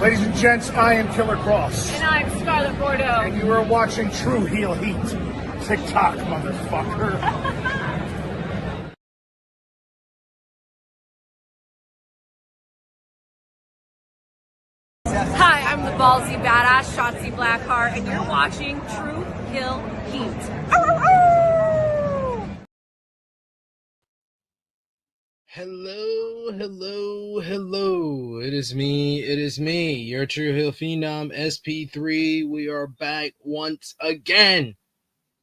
Ladies and gents, I am Killer Cross. And I'm Scarlett Bordeaux. And you are watching True Heel Heat. TikTok, motherfucker. Hi, I'm the ballsy badass Shotzi Blackheart, and you're watching True Heel Heat. Hello. It is me, your True Heel Phenom, SP3. We are back once again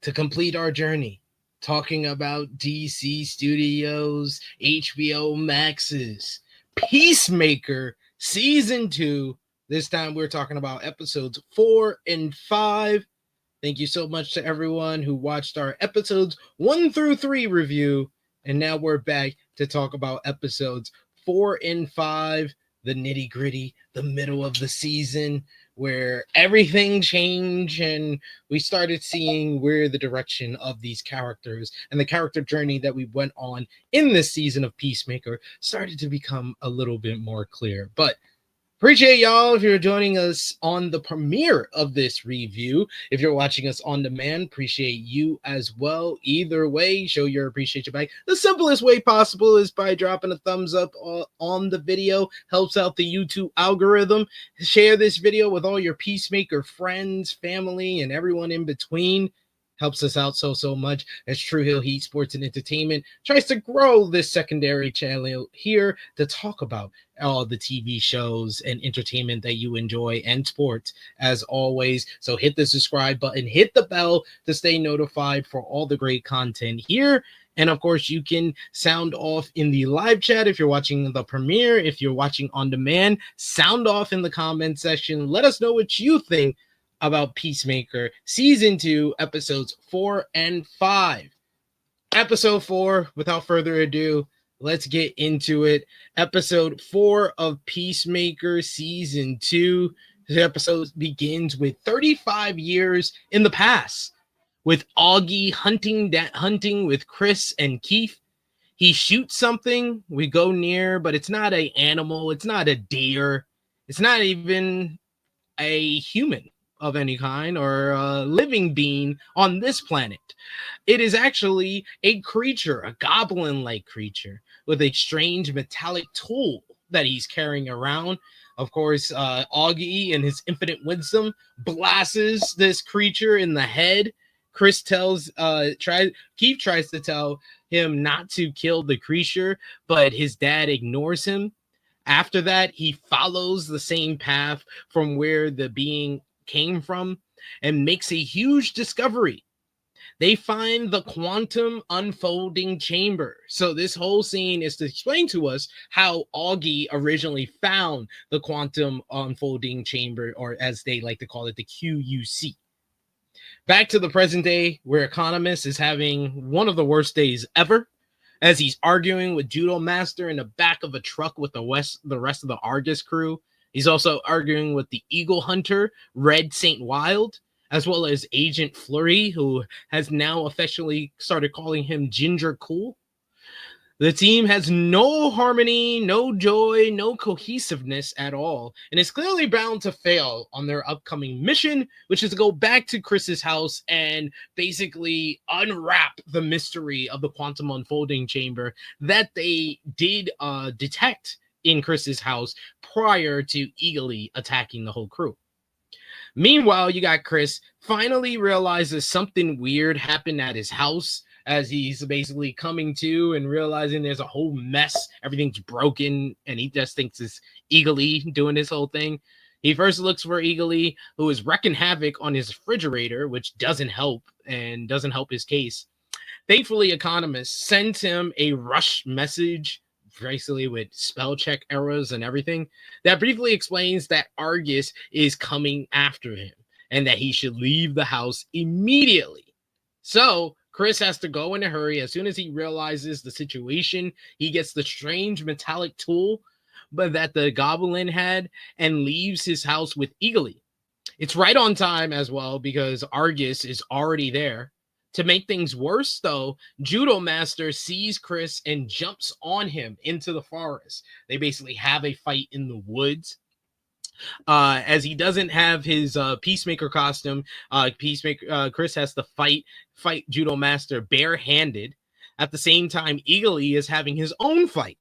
to complete our journey, talking about DC Studios, HBO Max's Peacemaker Season 2. This time we're talking about episodes 4 and 5. Thank you so much to everyone who watched our episodes 1 through 3 review. And now we're back to talk about episodes 4 and 5, the nitty gritty, the middle of the season, where everything changed and we started seeing where the direction of these characters and the character journey that we went on in this season of Peacemaker started to become a little bit more clear. But appreciate y'all if you're joining us on the premiere of this review. If you're watching us on demand, appreciate you as well. Either way, show your appreciation back. The simplest way possible is by dropping a thumbs up on the video. Helps out the YouTube algorithm. Share this video with all your Peacemaker friends, family, and everyone in between. Helps us out so much as True Heel Heat Sports and Entertainment tries to grow this secondary channel here to talk about all the TV shows and entertainment that you enjoy and sports as always. So hit the subscribe button, hit the bell to stay notified for all the great content here. And of course, you can sound off in the live chat if you're watching the premiere. If you're watching on demand, sound off in the comment section. Let us know what you think about Peacemaker Season 2, episodes 4 and 5. Episode 4, without further ado, let's get into it. Episode 4 of Peacemaker Season 2. This episode begins with 35 years in the past, with Augie hunting with Chris and Keith. He shoots something. We go near, but it's not an animal. It's not a deer. It's not even a human of any kind or a living being on this planet. It is actually a creature, a goblin-like creature with a strange metallic tool that he's carrying around. Of course, Augie, in his infinite wisdom, blasts this creature in the head. Keith tries to tell him not to kill the creature, but his dad ignores him. After that, he follows the same path from where the being came from and makes a huge discovery. They find the quantum unfolding chamber. So this whole scene is to explain to us how Augie originally found the quantum unfolding chamber, or as they like to call it, the QUC. Back to the present day, where Economos is having one of the worst days ever, as he's arguing with Judo Master in the back of a truck with the rest of the Argus crew. He's also arguing with the Eagle Hunter, Red St. Wild, as well as Agent Flurry, who has now officially started calling him Ginger Cool. The team has no harmony, no joy, no cohesiveness at all, and is clearly bound to fail on their upcoming mission, which is to go back to Chris's house and basically unwrap the mystery of the quantum unfolding chamber that they did detect in Chris's house prior to Eagly attacking the whole crew. Meanwhile, you got Chris finally realizes something weird happened at his house, as he's basically coming to and realizing there's a whole mess. Everything's broken, and he just thinks it's Eagly doing this whole thing. He first looks for Eagly, who is wreaking havoc on his refrigerator, which doesn't help his case. Thankfully, Economos sends him a rush message, basically with spell check errors and everything, that briefly explains that Argus is coming after him and that he should leave the house immediately. So Chris has to go in a hurry. As soon as he realizes the situation, he gets the strange metallic tool but that the goblin had and leaves his house with Eagly. It's right on time as well because Argus is already there. To make things worse, though, Judo Master sees Chris and jumps on him into the forest. They basically have a fight in the woods. As he doesn't have his Peacemaker costume, Chris has to fight Judo Master barehanded. At the same time, Eagly is having his own fight.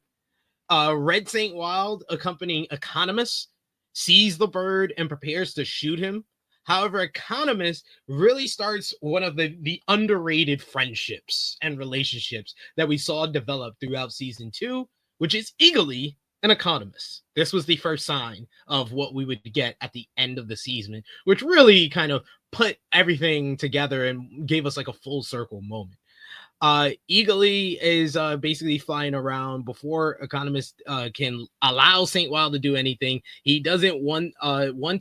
Red Saint Wild, accompanying Economos, sees the bird and prepares to shoot him. However, Economos really starts one of the underrated friendships and relationships that we saw develop throughout season 2, which is Eagly and Economos. This was the first sign of what we would get at the end of the season, which really kind of put everything together and gave us like a full circle moment. Eagly is basically flying around before Economist can allow Saint Wild to do anything. He doesn't want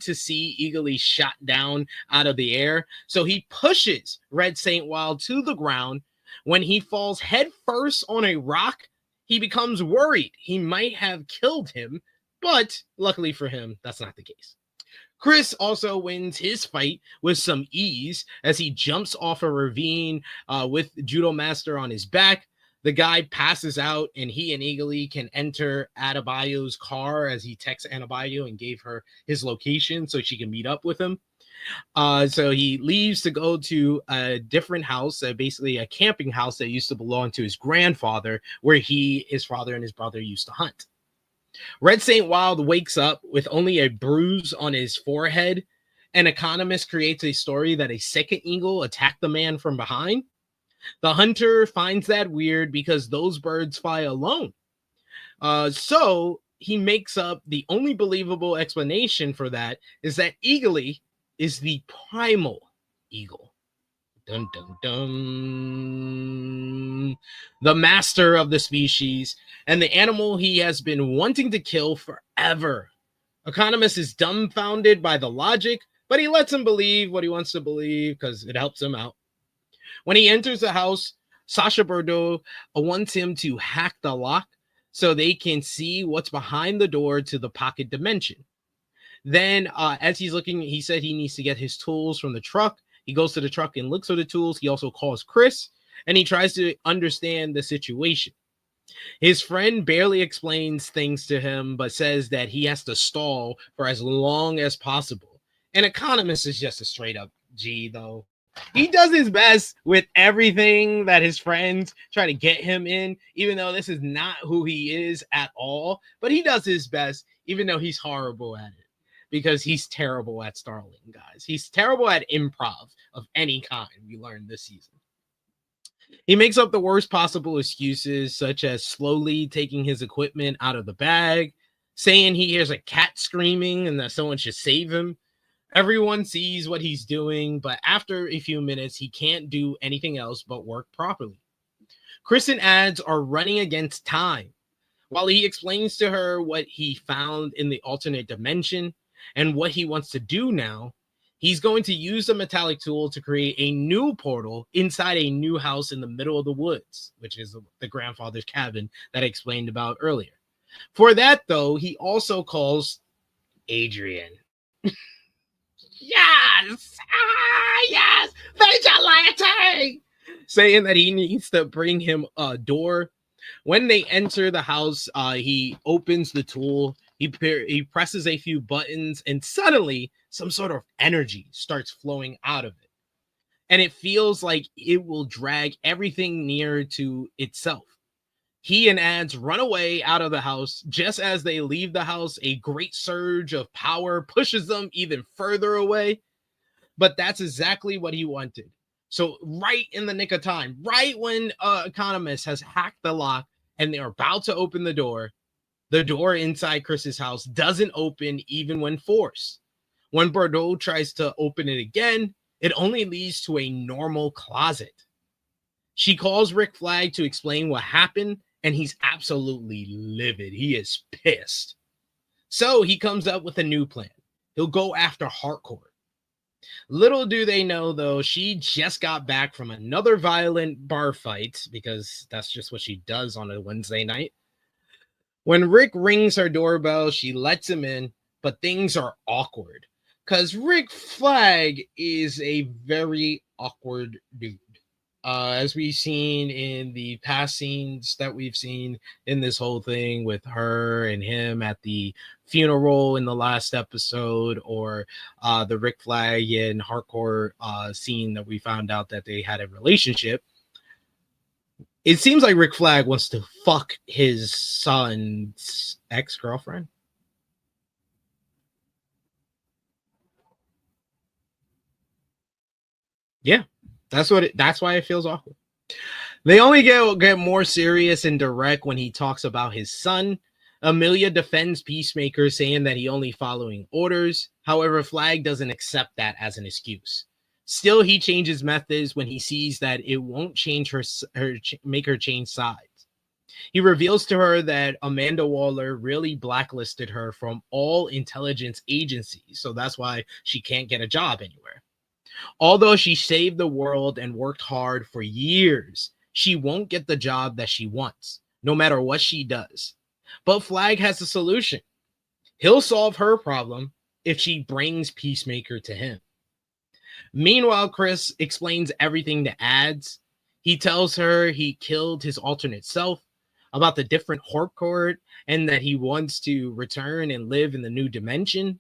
to see Eagly shot down out of the air, so he pushes Red Saint Wild to the ground. When he falls head first on a rock, he becomes worried he might have killed him, but luckily for him, that's not the case. Chris also wins his fight with some ease as he jumps off a ravine with Judo Master on his back. The guy passes out, and he and Eagly can enter Adebayo's car as he texts Adebayo and gave her his location so she can meet up with him. So he leaves to go to a different house, basically a camping house that used to belong to his grandfather, where his father and his brother used to hunt. Red Saint Wild wakes up with only a bruise on his forehead. An Economist creates a story that a second eagle attacked the man from behind. The hunter finds that weird because those birds fly alone. So he makes up the only believable explanation for that is that Eagly is the Primal eagle. Dun, dun, dun. The master of the species and the animal he has been wanting to kill forever. Economist is dumbfounded by the logic, but he lets him believe what he wants to believe because it helps him out. When he enters the house, Sasha Bordeaux wants him to hack the lock so they can see what's behind the door to the pocket dimension. Then, as he's looking, he said he needs to get his tools from the truck. He goes to the truck and looks for the tools. He also calls Chris, and he tries to understand the situation. His friend barely explains things to him, but says that he has to stall for as long as possible. An Economist is just a straight up G, though. He does his best with everything that his friends try to get him in, even though this is not who he is at all. But he does his best, even though he's horrible at it. Because he's terrible at Starling, guys. He's terrible at improv of any kind, we learned this season. He makes up the worst possible excuses, such as slowly taking his equipment out of the bag, saying he hears a cat screaming and that someone should save him. Everyone sees what he's doing, but after a few minutes, he can't do anything else but work properly. Chris and Ads are running against time. While he explains to her what he found in the alternate dimension, and what he wants to do now, he's going to use the metallic tool to create a new portal inside a new house in the middle of the woods, which is the grandfather's cabin that I explained about earlier. For that, though, he also calls Adrian. Yes! Yes! Vigilante! Saying that he needs to bring him a door. When they enter the house, he opens the tool. He presses a few buttons, and suddenly some sort of energy starts flowing out of it. And it feels like it will drag everything near to itself. He and Ads run away out of the house. Just as they leave the house, a great surge of power pushes them even further away. But that's exactly what he wanted. So right in the nick of time, right when Economist has hacked the lock and they're about to open the door inside Chris's house doesn't open even when forced. When Bordeaux tries to open it again, it only leads to a normal closet. She calls Rick Flag to explain what happened, and he's absolutely livid. He is pissed. So he comes up with a new plan. He'll go after Harcourt. Little do they know, though, she just got back from another violent bar fight, because that's just what she does on a Wednesday night. When Rick rings her doorbell, she lets him in, but things are awkward because Rick Flag is a very awkward dude. As we've seen in the past scenes that we've seen in this whole thing with her and him at the funeral in the last episode, or the Rick Flag and Harcourt scene that we found out that they had a relationship. It seems like Rick Flag wants to fuck his son's ex-girlfriend. Yeah, that's why it feels awkward. They only get more serious and direct when he talks about his son. Amelia defends Peacemaker, saying that he only following orders. However, Flag doesn't accept that as an excuse. Still, he changes methods when he sees that it won't change make her change sides. He reveals to her that Amanda Waller really blacklisted her from all intelligence agencies, so that's why she can't get a job anywhere. Although she saved the world and worked hard for years, she won't get the job that she wants, no matter what she does. But Flag has a solution. He'll solve her problem if she brings Peacemaker to him. Meanwhile, Chris explains everything to Ads. He tells her he killed his alternate self, about the different Harcourt, and that he wants to return and live in the new dimension.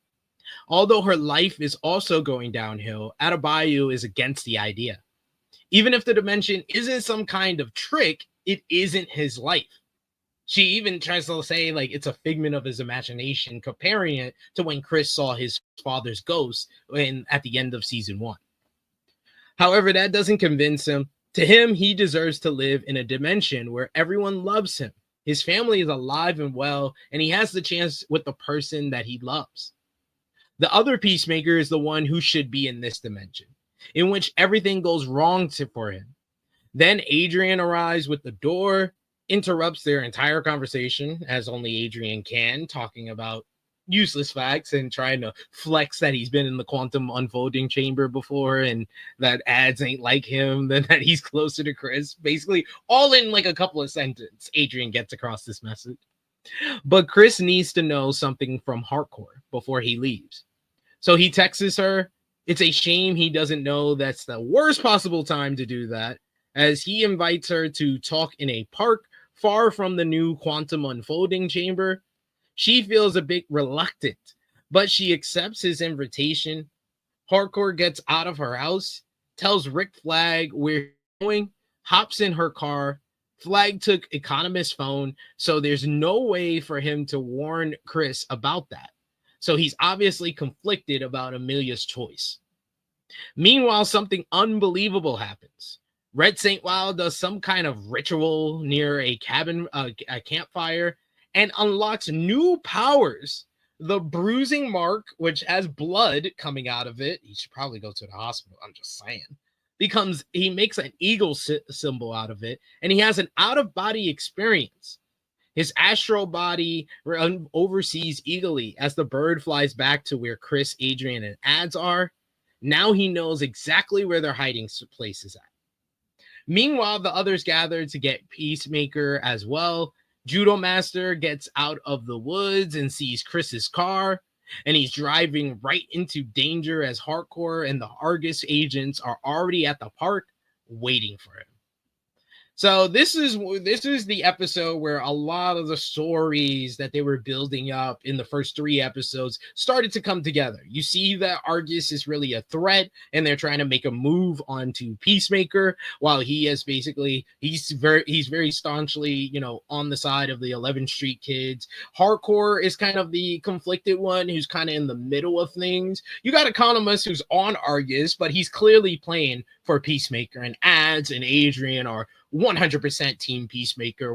Although her life is also going downhill, Adebayo is against the idea. Even if the dimension isn't some kind of trick, it isn't his life. She even tries to say like it's a figment of his imagination, comparing it to when Chris saw his father's ghost at the end of season 1. However, that doesn't convince him. To him, he deserves to live in a dimension where everyone loves him. His family is alive and well, and he has the chance with the person that he loves. The other Peacemaker is the one who should be in this dimension, in which everything goes wrong for him. Then Adrian arrives with the door, interrupts their entire conversation, as only Adrian can, talking about useless facts and trying to flex that he's been in the quantum unfolding chamber before and that Ads ain't like him, then that he's closer to Chris. Basically, all in like a couple of sentences, Adrian gets across this message. But Chris needs to know something from Harcourt before he leaves. So he texts her. It's a shame he doesn't know that's the worst possible time to do that, as he invites her to talk in a park far from the new quantum unfolding chamber. She feels a bit reluctant, but she accepts his invitation. Harcourt gets out of her house, tells Rick Flag where he's going, hops in her car. Flag took Economos' phone, so there's no way for him to warn Chris about that. So he's obviously conflicted about Amelia's choice. Meanwhile, something unbelievable happens. Red St. Wild does some kind of ritual near a campfire, and unlocks new powers. The bruising mark, which has blood coming out of it, he should probably go to the hospital, I'm just saying, he makes an eagle symbol out of it, and he has an out-of-body experience. His astral body oversees Eagly as the bird flies back to where Chris, Adrian, and Ads are. Now he knows exactly where their hiding place is at. Meanwhile, the others gather to get Peacemaker as well. Judo Master gets out of the woods and sees Chris's car, and he's driving right into danger as Harcourt and the Argus agents are already at the park waiting for him. So this is the episode where a lot of the stories that they were building up in the first 3 episodes started to come together. You see that Argus is really a threat, and they're trying to make a move onto Peacemaker, while he is basically he's very staunchly, on the side of the 11th Street kids. Harcourt is kind of the conflicted one who's kind of in the middle of things. You got Economos who's on Argus, but he's clearly playing for Peacemaker, and Ads and Adrian are 100% team Peacemaker,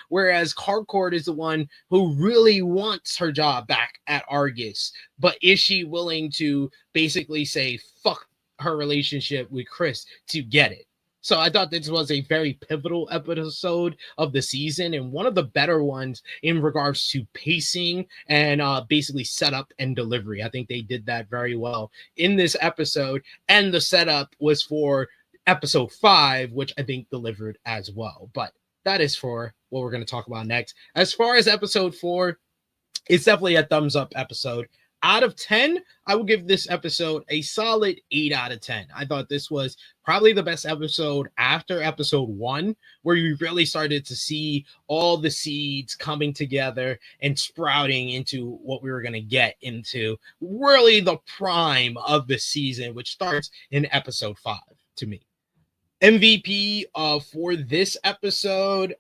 whereas Harcourt is the one who really wants her job back at Argus, but is she willing to basically say fuck her relationship with Chris to get it? So I thought this was a very pivotal episode of the season, and one of the better ones in regards to pacing and basically setup and delivery. I think they did that very well in this episode, and the setup was for episode 5, which I think delivered as well. But that is for what we're going to talk about next. As far as episode 4, it's definitely a thumbs up episode. Out of 10, I would give this episode a solid 8 out of 10. I thought this was probably the best episode after episode 1, where you really started to see all the seeds coming together and sprouting into what we were going to get into really the prime of the season, which starts in episode 5 to me. MVP for this episode,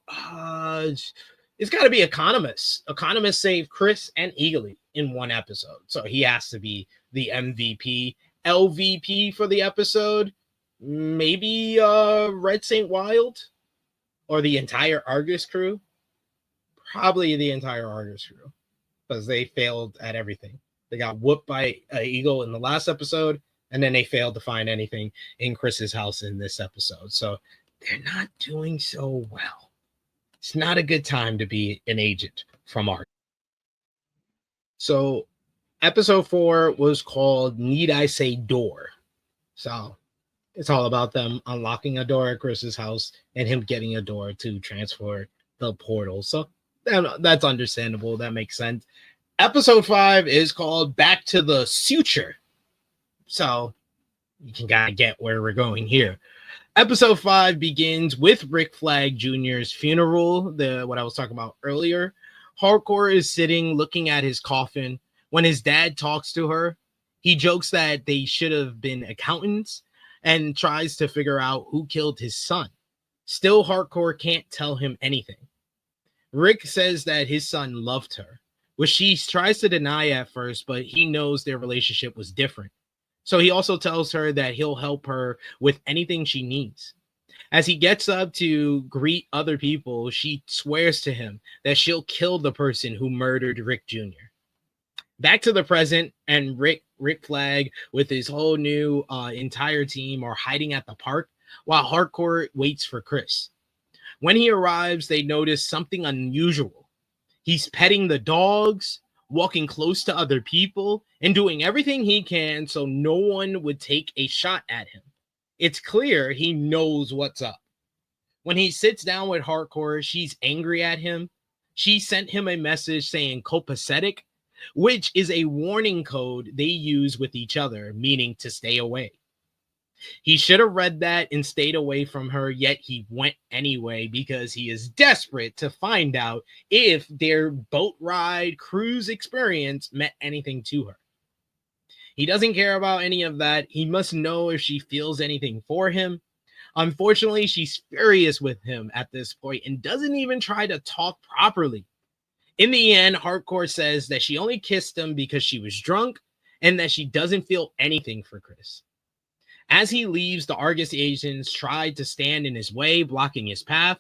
it's got to be Economos. Economos saved Chris and Eagly in one episode, so he has to be the MVP. LVP for the episode, maybe Red Saint Wild or the entire Argus crew. Probably the entire Argus crew, because they failed at everything. They got whooped by Eagle in the last episode, and then they failed to find anything in Chris's house in this episode. So they're not doing so well. It's not a good time to be an agent from Argus. So episode 4 was called Need I Say Door. So it's all about them unlocking a door at Chris's house and him getting a door to transfer the portal. So that's understandable. That makes sense. Episode 5 is called Back to the Suture. So you can kind of get where we're going here. Episode 5 begins with Rick Flag Jr.'s funeral, what I was talking about earlier. Harcourt is sitting looking at his coffin when his dad talks to her. He jokes that they should have been accountants and tries to figure out who killed his son. Still, Harcourt can't tell him anything. Rick says that his son loved her, which she tries to deny at first, but he knows their relationship was different. So he also tells her that he'll help her with anything she needs. As he gets up to greet other people, she swears to him that she'll kill the person who murdered Rick Jr. Back to the present, and Rick Flag with his whole new entire team are hiding at the park while Harcourt waits for Chris. When he arrives, they notice something unusual. He's petting the dogs, walking close to other people, and doing everything he can so no one would take a shot at him. It's clear he knows what's up. When he sits down with Harcourt, she's angry at him. She sent him a message saying copacetic, which is a warning code they use with each other, meaning to stay away. He should have read that and stayed away from her, yet he went anyway because he is desperate to find out if their boat ride cruise experience meant anything to her. He doesn't care about any of that. He must know if she feels anything for him. Unfortunately, she's furious with him at this point and doesn't even try to talk properly. In the end, Harcourt says that she only kissed him because she was drunk and that she doesn't feel anything for Chris. As he leaves, the Argus agents try to stand in his way, blocking his path.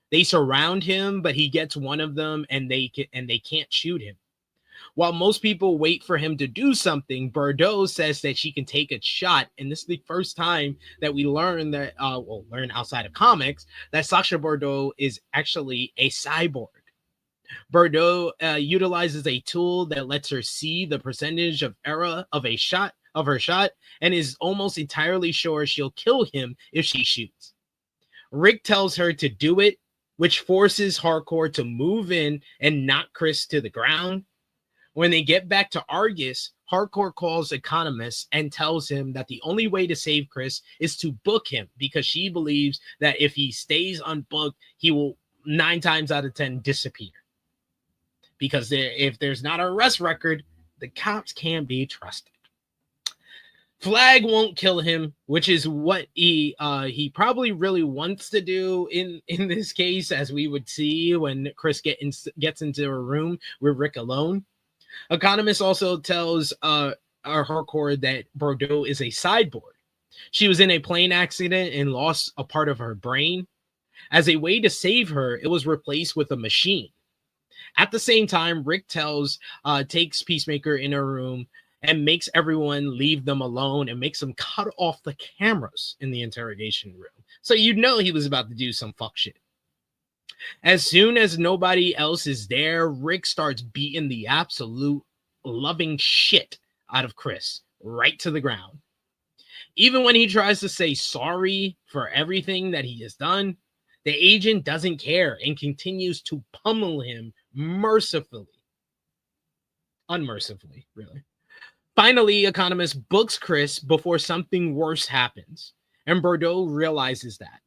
They surround him, but he gets one of them and they can't shoot him. While most people wait for him to do something, Bordeaux says that she can take a shot, and this is the first time that we learn that, learn outside of comics, that Sacha Bordeaux is actually a cyborg. Bordeaux utilizes a tool that lets her see the percentage of error of her shot, and is almost entirely sure she'll kill him if she shoots. Rick tells her to do it, which forces Harcourt to move in and knock Chris to the ground. When they get back to Argus, Harcourt calls Economos and tells him that the only way to save Chris is to book him because she believes that if he stays unbooked, he will 9 times out of 10 disappear. Because if there's not an arrest record, the cops can't be trusted. Flag won't kill him, which is what he probably really wants to do in this case, as we would see when Chris gets into a room with Rick alone. Economos also tells Harcourt that Bordeaux is a cyborg. She was in a plane accident and lost a part of her brain. As a way to save her, it was replaced with a machine. At the same time, Rick takes Peacemaker in a room and makes everyone leave them alone and makes them cut off the cameras in the interrogation room. So you know he was about to do some fuck shit. As soon as nobody else is there, Rick starts beating the absolute loving shit out of Chris right to the ground. Even when he tries to say sorry for everything that he has done, the agent doesn't care and continues to pummel him unmercifully, really. Finally, Economos books Chris before something worse happens, and Bordeaux realizes that.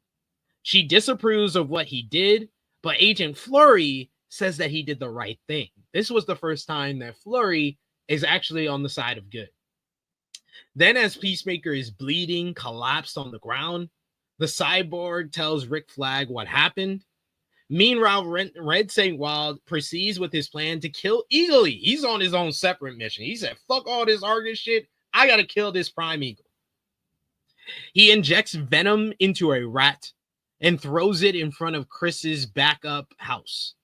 She disapproves of what he did, but Agent Fleury says that he did the right thing. This was the first time that Fleury is actually on the side of good. Then, as Peacemaker is bleeding, collapsed on the ground, the cyborg tells Rick Flag what happened. Meanwhile, Red Saint Wild proceeds with his plan to kill Eagly. He's on his own separate mission. He said, fuck all this Argus shit. I gotta kill this Prime Eagle. He injects venom into a rat and throws it in front of Chris's backup house.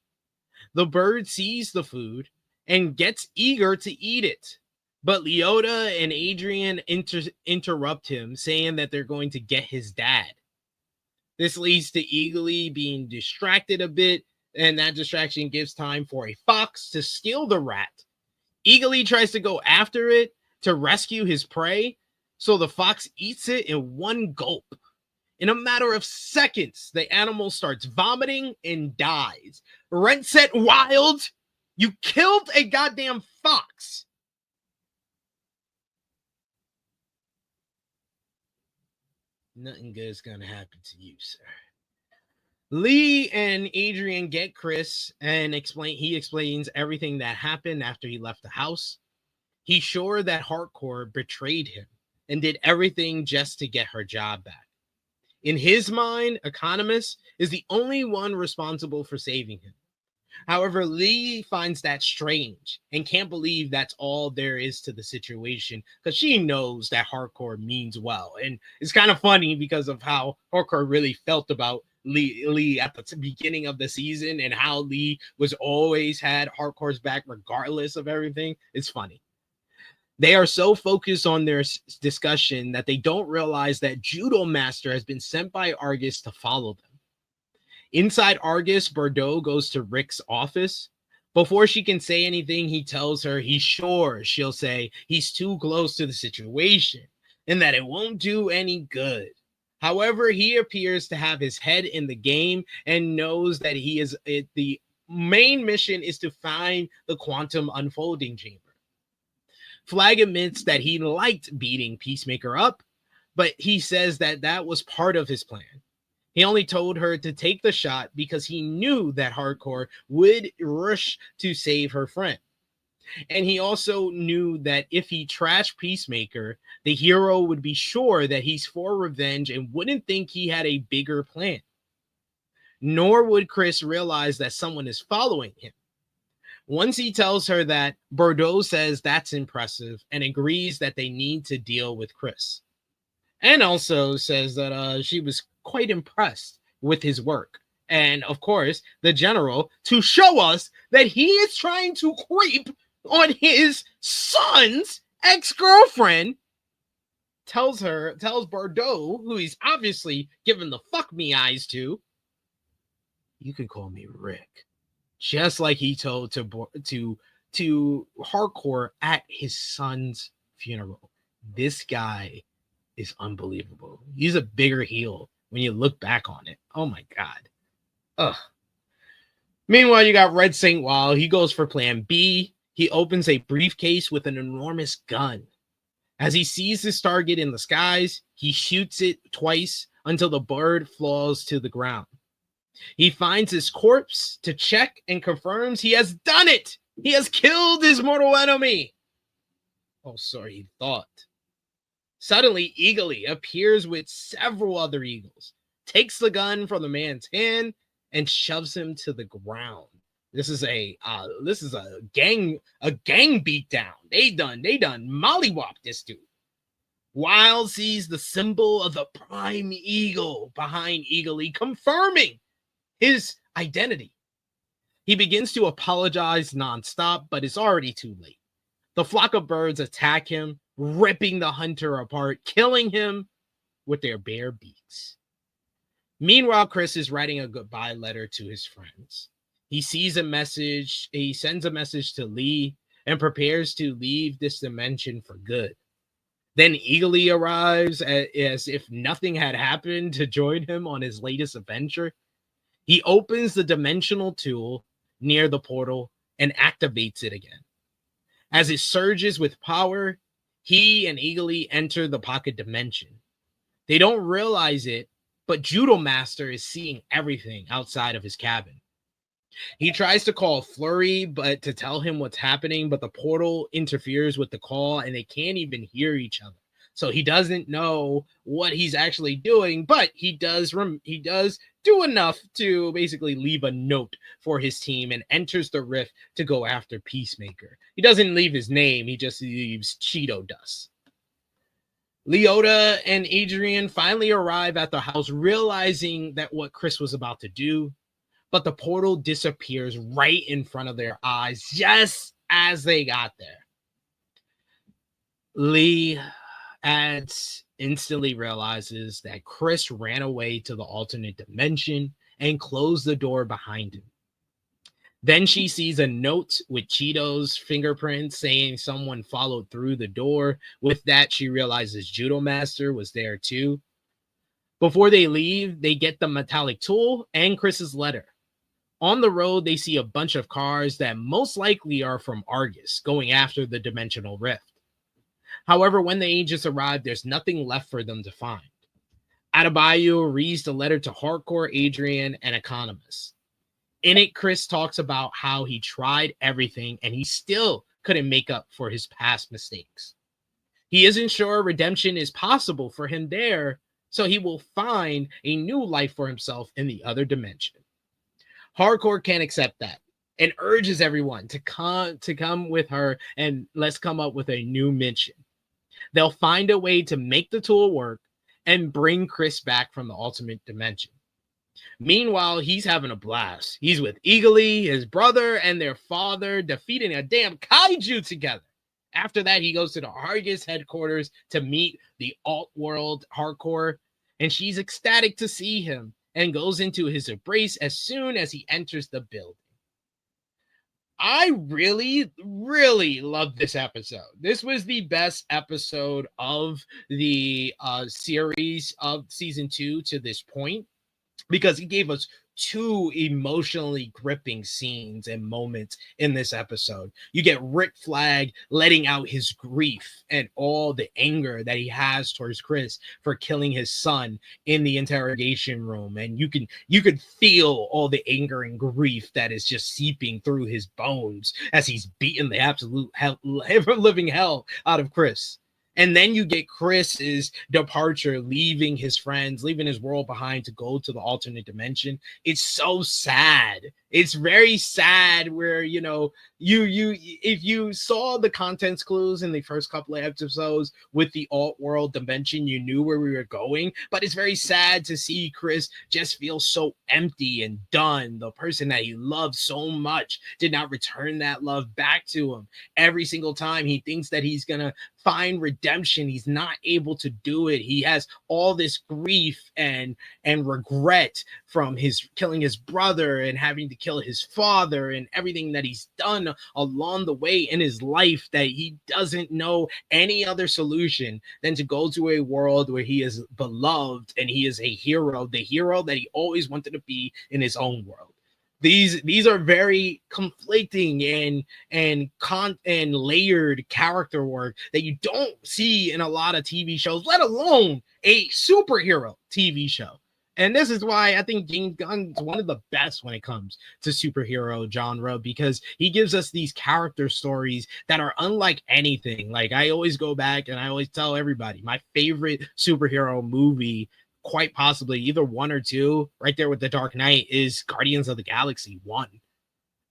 The bird sees the food and gets eager to eat it. But Leota and Adrian interrupt him, saying that they're going to get his dad. This leads to Eagly being distracted a bit, and that distraction gives time for a fox to steal the rat. Eagly tries to go after it to rescue his prey, so the fox eats it in one gulp. In a matter of seconds, the animal starts vomiting and dies. Red Saint Wild, you killed a goddamn fox. Nothing good is going to happen to you, sir. Lee and Adrian get Chris and he explains everything that happened after he left the house. He's sure that Harcourt betrayed him and did everything just to get her job back. In his mind, Economos is the only one responsible for saving him. However, Lee finds that strange and can't believe that's all there is to the situation because she knows that Harcourt means well. And it's kind of funny because of how Harcourt really felt about Lee at the beginning of the season and how Lee was always had Harcourt's back regardless of everything. It's funny. They are so focused on their discussion that they don't realize that Judo Master has been sent by Argus to follow them. Inside Argus, Bordeaux goes to Rick's office. Before she can say anything, he tells her he's sure she'll say he's too close to the situation and that it won't do any good. However, he appears to have his head in the game and knows that the main mission is to find the quantum unfolding chamber. Flag admits that he liked beating Peacemaker up, but he says that that was part of his plan. He only told her to take the shot because he knew that Harcourt would rush to save her friend. And he also knew that if he trashed Peacemaker, the hero would be sure that he's for revenge and wouldn't think he had a bigger plan. Nor would Chris realize that someone is following him. Once he tells her that, Bordeaux says that's impressive and agrees that they need to deal with Chris. And also says that she was quite impressed with his work. And of course, the general, to show us that he is trying to creep on his son's ex-girlfriend, tells Bordeaux, who he's obviously given the fuck me eyes to, you can call me Rick. Just like he told to Harcourt at his son's funeral. This guy is unbelievable. He's a bigger heel when you look back on it. Oh my God. Ugh. Meanwhile, you got Red Saint Wild. He goes for plan B. He opens a briefcase with an enormous gun. As he sees his target in the skies, he shoots it twice until the bird falls to the ground. He finds his corpse to check and confirms he has done it. He has killed his mortal enemy. Oh, sorry, he thought. Suddenly, Eagly appears with several other eagles, takes the gun from the man's hand, and shoves him to the ground. This is a gang beatdown. They done mollywopped this dude. Wild sees the symbol of the Prime Eagle behind Eagly, confirming his identity. He begins to apologize nonstop, but it's already too late. The flock of birds attack him, ripping the hunter apart, killing him with their bare beaks. Meanwhile, Chris is writing a goodbye letter to his friends. He sends a message to Lee and prepares to leave this dimension for good. Then Eagly arrives as if nothing had happened to join him on his latest adventure. He opens the dimensional tool near the portal and activates it again. As it surges with power, he and Eagly enter the pocket dimension. They don't realize it, but Judo Master is seeing everything outside of his cabin. He tries to call Flurry, but to tell him what's happening, but the portal interferes with the call and they can't even hear each other. So he doesn't know what he's actually doing, but he does do enough to basically leave a note for his team and enters the rift to go after Peacemaker. He doesn't leave his name, he just leaves Cheeto dust. Leota and Adrian finally arrive at the house, realizing that what Chris was about to do, but the portal disappears right in front of their eyes just as they got there. Lee instantly realizes that Chris ran away to the alternate dimension and closed the door behind him. Then she sees a note with Cheeto's fingerprints saying someone followed through the door. With that, she realizes Judo Master was there too. Before they leave, they get the metallic tool and Chris's letter. On the road, they see a bunch of cars that most likely are from Argus going after the dimensional rift. However, when the agents arrive, there's nothing left for them to find. Adebayo reads the letter to Harcourt, Adrian, and Economos. In it, Chris talks about how he tried everything and he still couldn't make up for his past mistakes. He isn't sure redemption is possible for him there, so he will find a new life for himself in the other dimension. Harcourt can't accept that and urges everyone to come with her and let's come up with a new mission. They'll find a way to make the tool work and bring Chris back from the ultimate dimension. Meanwhile, he's having a blast. He's with Eagly, his brother, and their father, defeating a damn kaiju together. After that, he goes to the Argus headquarters to meet the alt-world Harcourt, and she's ecstatic to see him and goes into his embrace as soon as he enters the building. I really, really loved this episode. This was the best episode of the series of season 2 to this point, because it gave us 2 emotionally gripping scenes and moments in this episode. You get Rick Flag letting out his grief and all the anger that he has towards Chris for killing his son in the interrogation room, and you could feel all the anger and grief that is just seeping through his bones as he's beating the absolute living hell out of Chris. And then you get Chris's departure, leaving his friends, leaving his world behind to go to the alternate dimension. It's so sad. It's very sad where, you know, if you saw the contents clues in the first couple of episodes with the alt world dimension, you knew where we were going. But it's very sad to see Chris just feel so empty and done. The person that he loved so much did not return that love back to him. Every single time he thinks that he's going to find redemption, he's not able to do it. He has all this grief and regret from his killing his brother and having to kill his father and everything that he's done along the way in his life, that he doesn't know any other solution than to go to a world where he is beloved and he is a hero, the hero that he always wanted to be in his own world. These are very conflicting and layered character work that you don't see in a lot of TV shows, let alone a superhero TV show. And this is why I think James Gunn is one of the best when it comes to superhero genre, because he gives us these character stories that are unlike anything. Like, I always go back and I always tell everybody, my favorite superhero movie, quite possibly either 1 or 2, right there with The Dark Knight, is Guardians of the Galaxy 1.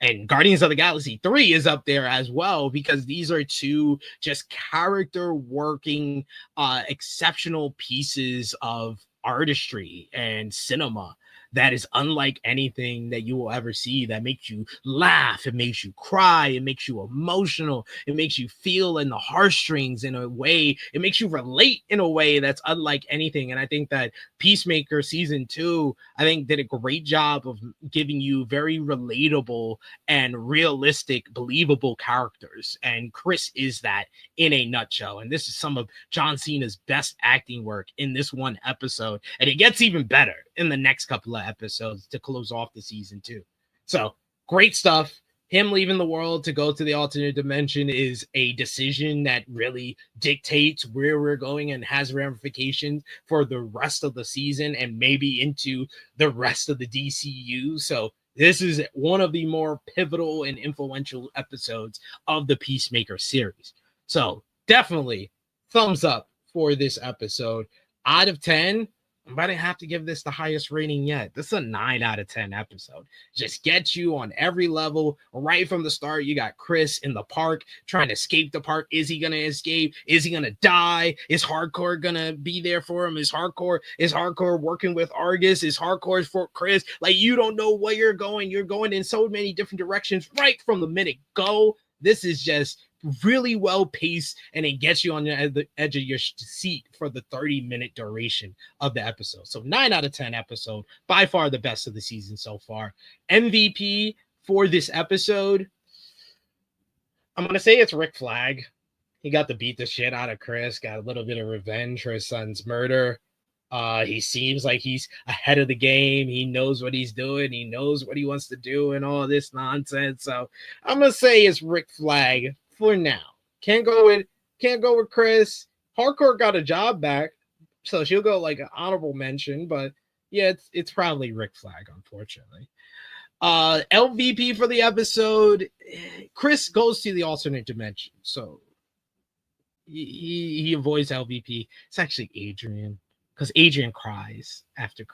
And Guardians of the Galaxy 3 is up there as well, because these are 2 just character working, exceptional pieces of artistry and cinema that is unlike anything that you will ever see, that makes you laugh, it makes you cry, it makes you emotional, it makes you feel in the heartstrings in a way, it makes you relate in a way that's unlike anything. And I think that Peacemaker season 2, I think, did a great job of giving you very relatable and realistic, believable characters. And Chris is that in a nutshell. And this is some of John Cena's best acting work in this one episode. And it gets even better in the next couple of episodes to close off the season 2. So great stuff. him leaving the world to go to the alternate dimension is a decision that really dictates where we're going and has ramifications for the rest of the season and maybe into the rest of the DCU. So this is one of the more pivotal and influential episodes of the Peacemaker series. So definitely thumbs up for this episode. Out of 10, I'm about to have to give this the highest rating yet. This is a 9 out of 10 episode. Just gets you on every level. Right from the start, you got Chris in the park trying to escape the park. Is he going to escape? Is he going to die? Is Harcourt going to be there for him? Is Harcourt working with Argus? Is Harcourt for Chris? Like, you don't know where you're going. You're going in so many different directions right from the minute go. This is just really well paced, and it gets you on the edge of your seat for the 30-minute duration of the episode. So 9 out of 10 episode, by far the best of the season so far. MVP for this episode, I'm going to say it's Rick Flag. He got to beat the shit out of Chris, got a little bit of revenge for his son's murder. He seems like he's ahead of the game. He knows what he's doing. He knows what he wants to do and all this nonsense. So I'm going to say it's Rick Flag for now. Can't go with Chris. Harcourt got a job back, so she'll go like an honorable mention, but yeah, it's probably Rick Flag, unfortunately. LVP for the episode, Chris goes to the alternate dimension, so he avoids LVP. It's actually Adrian, because Adrian cries after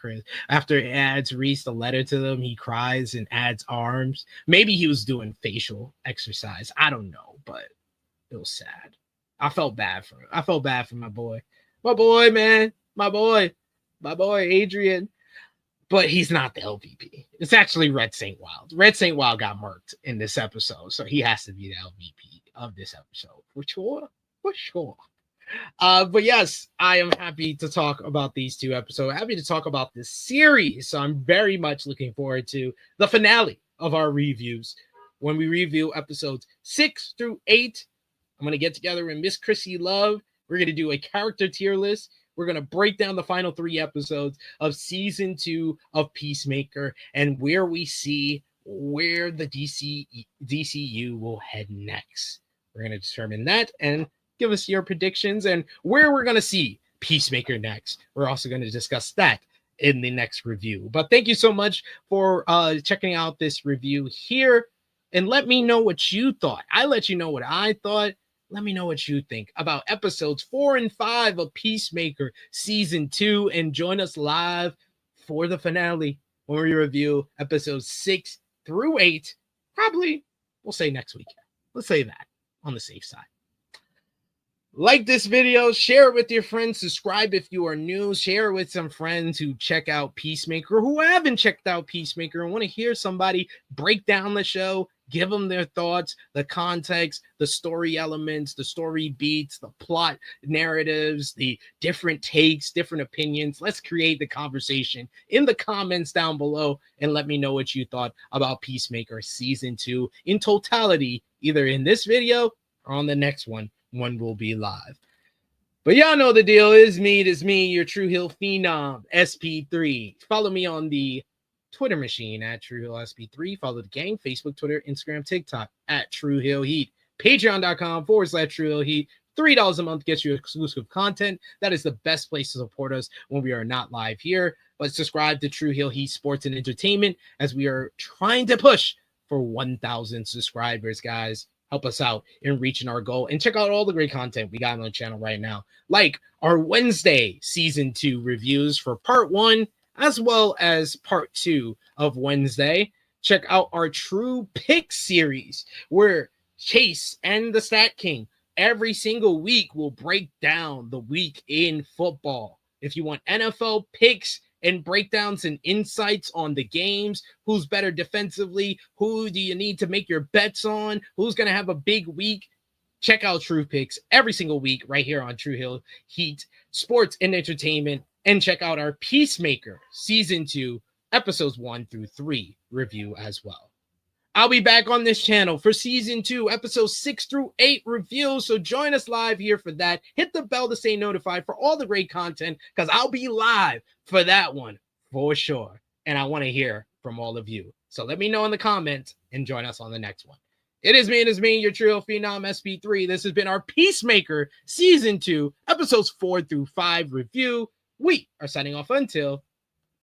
Ads reads the letter to them. He cries and Ads arms. Maybe he was doing facial exercise. I don't know, but it was sad. I felt bad for him. I felt bad for my boy, man, my boy Adrian. But he's not the LVP. It's actually Red St. Wild. Red St. Wild got murked in this episode, so he has to be the LVP of this episode for sure. But yes, I am happy to talk about these two episodes. Happy to talk about this series. So I'm very much looking forward to the finale of our reviews. When we review episodes 6 through 8, I'm going to get together with Miss Chrissy Love. We're going to do a character tier list. We're going to break down the final 3 episodes of season 2 of Peacemaker and where we see where the DCU will head next. We're going to determine that and give us your predictions and where we're going to see Peacemaker next. We're also going to discuss that in the next review. But thank you so much for checking out this review here. And let me know what you thought. I let you know what I thought. Let me know what you think about episodes 4 and 5 of Peacemaker Season 2. And join us live for the finale when we review episodes 6 through 8. Probably, we'll say next week. Let's say that on the safe side. Like this video, share it with your friends, subscribe if you are new, share it with some friends who check out Peacemaker, who haven't checked out Peacemaker and want to hear somebody break down the show, give them their thoughts, the context, the story elements, the story beats, the plot narratives, the different takes, different opinions. Let's create the conversation in the comments down below and let me know what you thought about Peacemaker Season 2 in totality, either in this video or on the next one. One will be live. But y'all know the deal. It is me, your True Hill Phenom, SP3. Follow me on the Twitter machine at True Hill SP3. Follow the gang, Facebook, Twitter, Instagram, TikTok at True Hill Heat. Patreon.com/True Hill Heat. $3 a month gets you exclusive content. That is the best place to support us when we are not live here. But subscribe to True Hill Heat Sports and Entertainment as we are trying to push for 1,000 subscribers, guys. Help us out in reaching our goal and check out all the great content we got on the channel right now, like our Wednesday season 2 reviews for part 1 as well as part 2 of Wednesday. Check out our True Pick series where Chase and the Stat King every single week will break down the week in football. If you want NFL picks and breakdowns and insights on the games, who's better defensively, who do you need to make your bets on, who's going to have a big week, check out True Picks every single week right here on True Hill Heat Sports and Entertainment, and check out our Peacemaker Season 2, Episodes 1 through 3 review as well. I'll be back on this channel for Season 2, Episodes 6 through 8 reviews, so join us live here for that. Hit the bell to stay notified for all the great content, because I'll be live for that one for sure. And I want to hear from all of you. So let me know in the comments and join us on the next one. It is me, your Trio Phenom SP3. This has been our Peacemaker Season 2, Episodes 4 through 5 review. We are signing off until